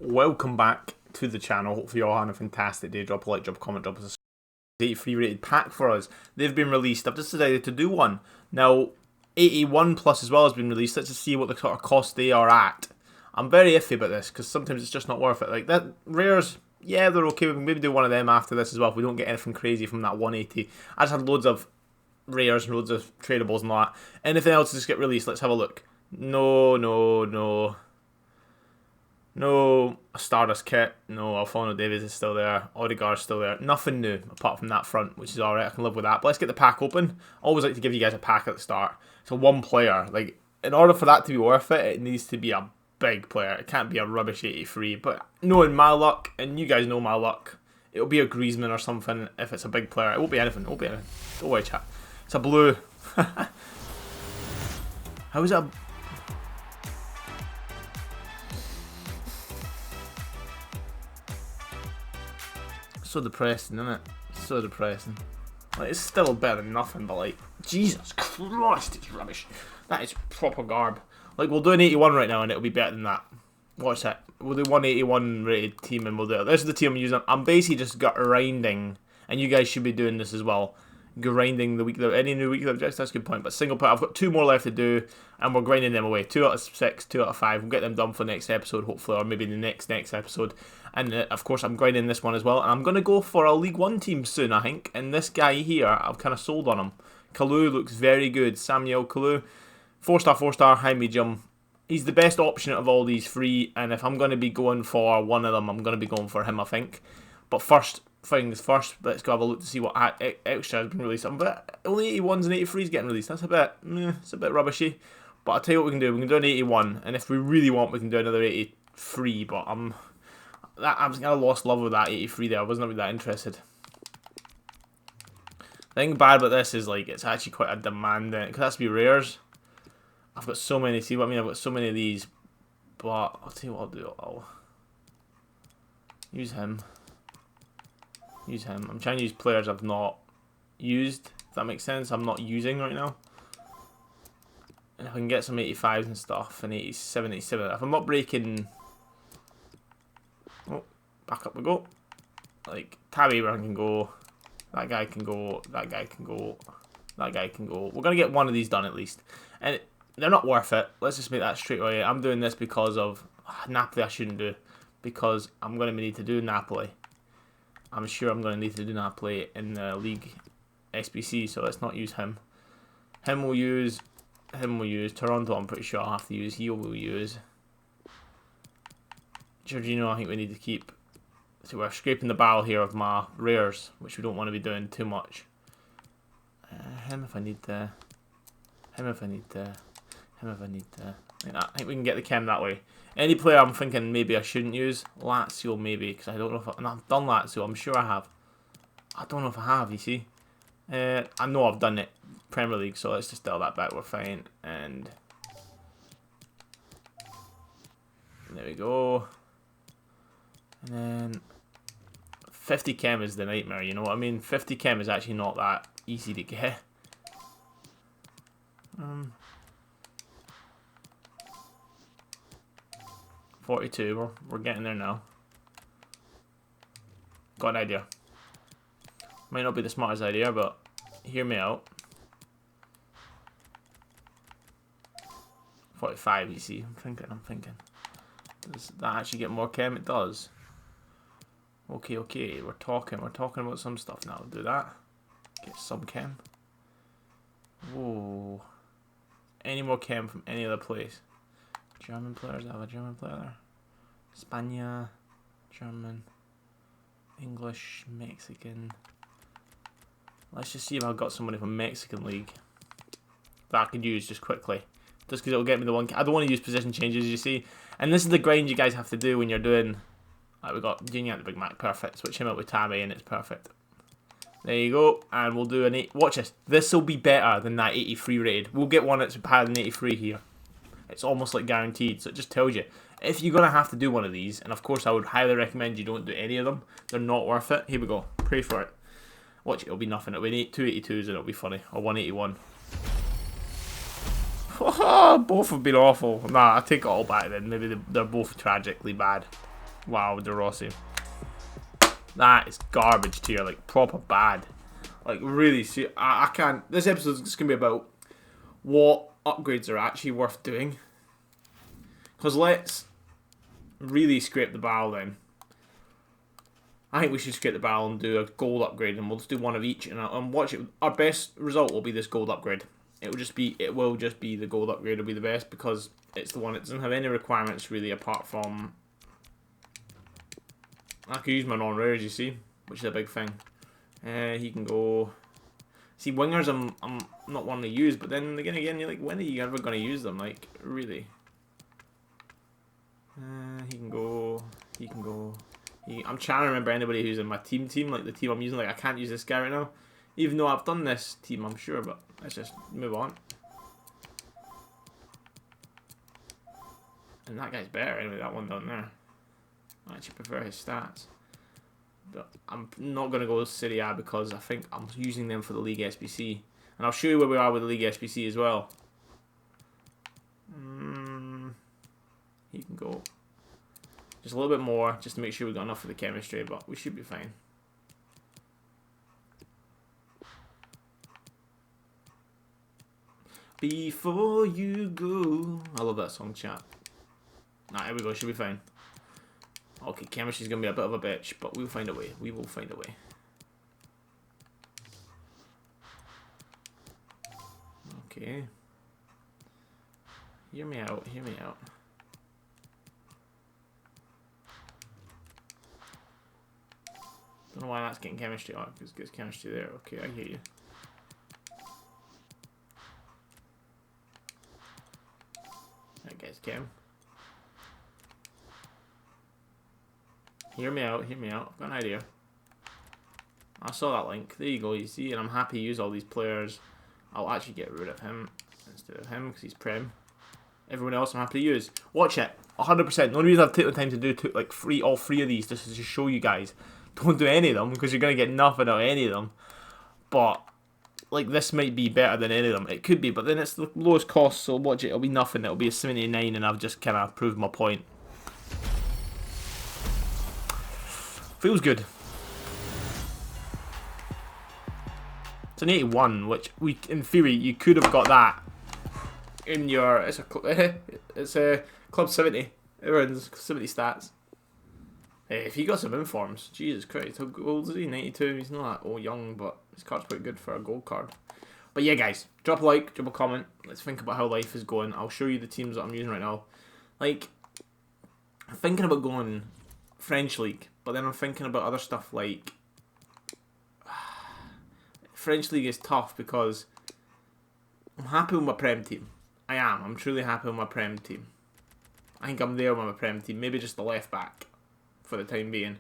welcome back to the channel. Hopefully you're all having a fantastic day. Drop a like, drop a comment, drop a subscribe. 83 rated pack for us. They've been released. I've just decided to do one. Now, 81 plus as well has been released. Let's just see what the sort of cost they are at. I'm very iffy about this because sometimes it's just not worth it. Like that rares, yeah, they're okay. We can maybe do one of them after this as well if we don't get anything crazy from that 180. I just had loads of rares and loads of tradables and all that. Anything else just get released? Let's have a look. No. Stardust kit. No, Alphonso Davies is still there. Odegaard's still there. Nothing new apart from that front, which is alright. I can live with that. But let's get the pack open. I always like to give you guys a pack at the start. So one player. Like, in order for that to be worth it, it needs to be a big player. It can't be a rubbish 83. But knowing my luck, and you guys know my luck, it'll be a Griezmann or something if it's a big player. It won't be anything. It won't be anything. Don't worry, chat. It's a blue. How is it a... So depressing, isn't it? So depressing. Like, it's still better than nothing, but like, Jesus Christ, it's rubbish. That is proper garb. Like, we'll do an 81 right now and it'll be better than that. Watch that. We'll do 181 rated team and we'll do it. This is the team I'm using. I'm basically just grinding, and you guys should be doing this as well. Grinding the weekly, any new weekly objectives, that's a good point. But single player, I've got 2 more left to do, and we're grinding them away. 2 out of 6, 2 out of 5. We'll get them done for the next episode, hopefully, or maybe the next episode. And of course, I'm grinding this one as well. And I'm going to go for a League 1 team soon, I think. And this guy here, I've kind of sold on him. Kalou looks very good. Samuel Kalou. 4-star, high medium. He's the best option out of all these 3. And if I'm going to be going for one of them, I'm going to be going for him, I think. But first things first, let's go have a look to see what extra has been released. But only 81s and 83s getting released. That's a bit, it's a bit rubbishy. But I'll tell you what we can do. We can do an 81, and if we really want, we can do another 83. But I'm kind of lost love with that 83 there. I wasn't really that interested. The thing bad about this is like it's actually quite a demand. It has to be rares. I've got so many. See what I mean? I've got so many of these. But I'll tell you what I'll do. I'll use him. I'm trying to use players I've not used, if that makes sense. I'm not using right now. And if I can get some 85s and stuff, and 87, 87. If I'm not breaking... Oh, back up we go. Like, Tab Abraham can go. That guy can go. That guy can go. That guy can go. We're going to get one of these done at least. And they're not worth it. Let's just make that straight away. I'm doing this because of... Napoli I shouldn't do. Because I'm going to need to do Napoli. I'm sure I'm going to need to do Napoli in the league SBC, so let's not use him. Him we'll use. Toronto I'm pretty sure I'll have to use. He will use. Jorginho I think we need to keep. So we're scraping the barrel here of my rares, which we don't want to be doing too much. Him if I need to. Like that. I think we can get the chem that way. Any player I'm thinking maybe I shouldn't use. Lazio maybe, because I don't know if I've done Lazio. I'm sure I have. I don't know if I have, you see. I know I've done it. Premier League, so let's just dial that back. We're fine. And there we go. And then 50 chem is the nightmare, you know what I mean? 50 chem is actually not that easy to get. 42, we're getting there now. Got an idea. Might not be the smartest idea, but hear me out. 45, you see. I'm thinking. Does that actually get more chem? It does. Okay. We're talking about some stuff now. Do that. Get some chem. Whoa. Any more chem from any other place? German players, I have a German player there. Spania, German, English, Mexican. Let's just see if I've got somebody from Mexican league that I could use just quickly. Just because it'll get me the one. I don't want to use position changes, you see. And this is the grind you guys have to do when you're doing. Like we got Genius the Big Mac, perfect. Switch him out with Tabby and it's perfect. There you go, and we'll do an 8. Watch this. This will be better than that 83 rated. We'll get one that's higher than 83 here. It's almost like guaranteed, so it just tells you. If you're going to have to do one of these, and of course I would highly recommend you don't do any of them. They're not worth it. Here we go. Pray for it. Watch it. It'll be nothing. It'll be 282s and it'll be funny. Or 181. Both have been awful. Nah, I take it all back then. Maybe they're both tragically bad. Wow, De Rossi. That is garbage tier, like proper bad. Like really, see, I can't. This episode's just gonna be about what upgrades are actually worth doing. Because let's really scrape the barrel then. I think we should scrape the barrel and do a gold upgrade, and we'll just do one of each, and watch it. Our best result will be this gold upgrade. It will just be the gold upgrade will be the best because it's the one that doesn't have any requirements really apart from. I could use my non-rares, you see, which is a big thing. He can go. See, wingers, I'm not one to use, but then again, you're like, when are you ever going to use them? Like, really? He can go. He can go. I'm trying to remember anybody who's in my team, like the team I'm using. Like, I can't use this guy right now, even though I've done this team, I'm sure. But let's just move on. And that guy's better anyway. That one down there. I actually prefer his stats. But I'm not going to go with Serie A because I think I'm using them for the League SBC. And I'll show you where we are with the League SBC as well. He can go just a little bit more, just to make sure we've got enough for the chemistry, but we should be fine. Before you go. I love that song, chat. Nah, here we go, should be fine. Okay, chemistry's gonna be a bit of a bitch, but we'll find a way. We will find a way. Okay. Hear me out, hear me out. Don't know why that's getting chemistry. Oh, because it gets chemistry there. Okay, I hear you. That guy's chem. Hear me out, hear me out. I've got an idea. I saw that link. There you go, you see, and I'm happy to use all these players. I'll actually get rid of him instead of him because he's Prem. Everyone else I'm happy to use. Watch it. 100%. The only reason I've taken the time to do like all three of these just is to show you guys. Don't do any of them because you're going to get nothing out of any of them. But like this might be better than any of them. It could be, but then it's the lowest cost, so watch it. It'll be nothing. It'll be a 79 and I've just kind of proved my point. Feels good. It's an 81, which in theory you could have got that in your. It's a club 70. Everyone's 70 stats. Hey, if he got some informs, Jesus Christ, how old is he? 92. He's not that old young, but his card's pretty good for a gold card. But yeah, guys, drop a like, drop a comment. Let's think about how life is going. I'll show you the teams that I'm using right now. Like, I'm thinking about going French League, but then I'm thinking about other stuff like French League is tough because I'm happy with my Prem team. I am. I'm truly happy with my Prem team. I think I'm there with my Prem team. Maybe just the left back for the time being.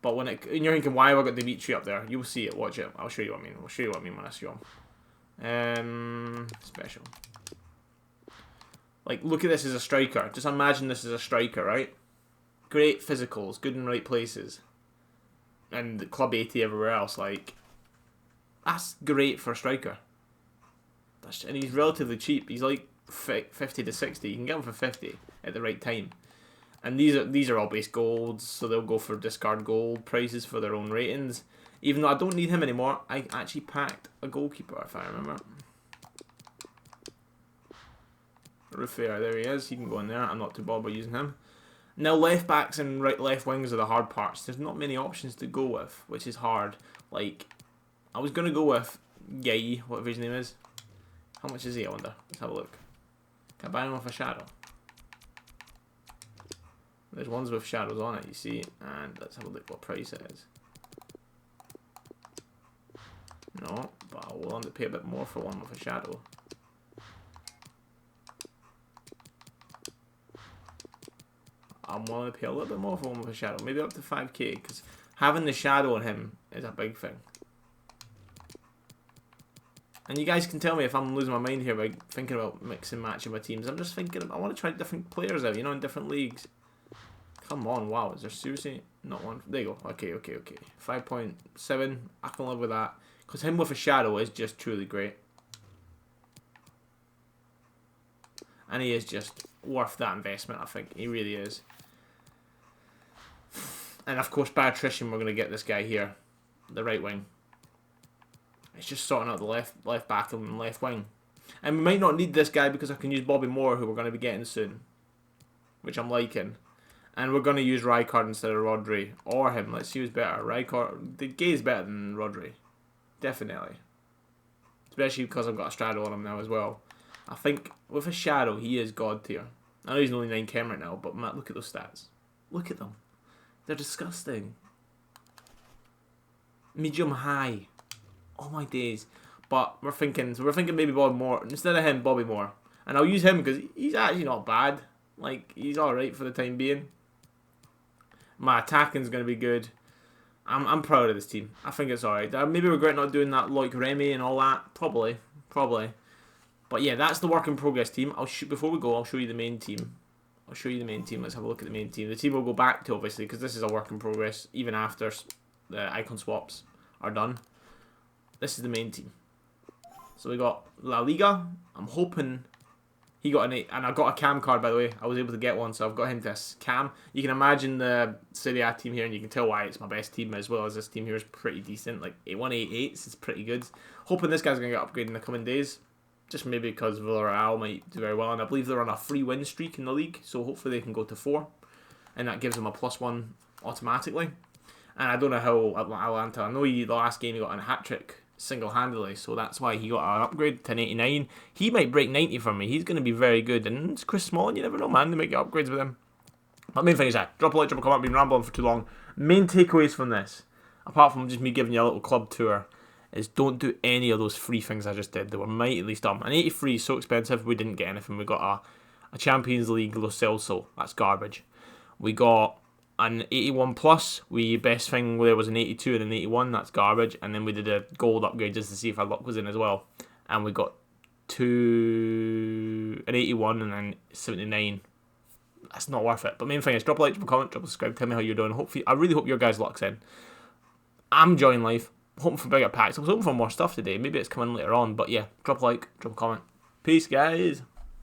But when you're thinking, why have I got Dimitri up there? You'll see it. Watch it. I'll show you what I mean. I'll show you what I mean when I see him. Special. Like, look at this as a striker. Just imagine this as a striker, right? Great physicals, good in right places, and club 80 everywhere else. Like, that's great for a striker. And he's relatively cheap. He's like 50 to 60. You can get him for 50 at the right time. And these are all base golds, so they'll go for discard gold prices for their own ratings. Even though I don't need him anymore, I actually packed a goalkeeper, if I remember. Ruffier, there he is. He can go in there. I'm not too bothered by using him. Now, left backs and left wings are the hard parts. There's not many options to go with, which is hard. Like, I was going to go with Guy, whatever his name is. How much is he, I wonder? Let's have a look. Can I buy him with a shadow? There's ones with shadows on it, you see. And let's have a look what price it is. No, but I'm willing to pay a bit more for one with a shadow. I'm willing to pay a little bit more for one with a shadow. Maybe up to 5k, because having the shadow on him is a big thing. And you guys can tell me if I'm losing my mind here by thinking about mixing matching my teams. I'm just thinking, I want to try different players out, you know, in different leagues. Come on, wow, is there seriously not one? There you go. Okay. 5.7, I can live with that. Because him with a shadow is just truly great. And he is just worth that investment, I think. He really is. And of course, by attrition, we're going to get this guy here, the right wing. It's just sorting out the left back and left wing. And we might not need this guy because I can use Bobby Moore, who we're going to be getting soon, which I'm liking. And we're going to use Rijkaard instead of Rodri, or him. Let's see who's better. Rijkaard, the Gay is better than Rodri, definitely. Especially because I've got a straddle on him now as well. I think with a shadow, he is god tier. I know he's only 9 chem right now, but Matt, look at those stats. Look at them. They're disgusting. Medium high. Oh my days. But we're thinking maybe Bobby Moore. Instead of him, Bobby Moore. And I'll use him because he's actually not bad. Like, he's alright for the time being. My attacking's going to be good. I'm proud of this team. I think it's alright. I maybe regret not doing that like Remy and all that. Probably. But yeah, that's the work in progress team. Before we go, I'll show you the main team. Let's have a look at the main team. The team we'll go back to, obviously, because this is a work in progress, even after the icon swaps are done. This is the main team. So we got La Liga. I'm hoping he got an 8. And I got a cam card, by the way. I was able to get one, so I've got him to cam. You can imagine the Serie A team here, and you can tell why it's my best team, as well as this team here is pretty decent. Like, 188s is pretty good. Hoping this guy's going to get upgraded in the coming days. Just maybe because Villarreal might do very well. And I believe they're on a 3 win streak in the league, so hopefully they can go to 4. And that gives them a +1 automatically. And I don't know how Atalanta, I know the last game he got a hat-trick single-handedly, so that's why he got an upgrade to an 89. He might break 90 for me. He's going to be very good. And it's Chris Smalling, you never know, man. They might get upgrades with him. But main thing is that, drop a like, drop a comment. I've been rambling for too long. Main takeaways from this, apart from just me giving you a little club tour, is don't do any of those free things I just did. They were mightily dumb. An 83 is so expensive, we didn't get anything. We got a Champions League Lo Celso. That's garbage. We got an 81 plus. Best thing there was an 82 and an 81. That's garbage. And then we did a gold upgrade just to see if our luck was in as well. And we got an 81 and then 79. That's not worth it. But main thing is, drop a like, drop a comment, drop a subscribe. Tell me how you're doing. Hopefully, I really hope your guys' luck's in. I'm enjoying life. Hoping for bigger packs. I was hoping for more stuff today. Maybe it's coming later on. But yeah, drop a like, drop a comment. Peace, guys.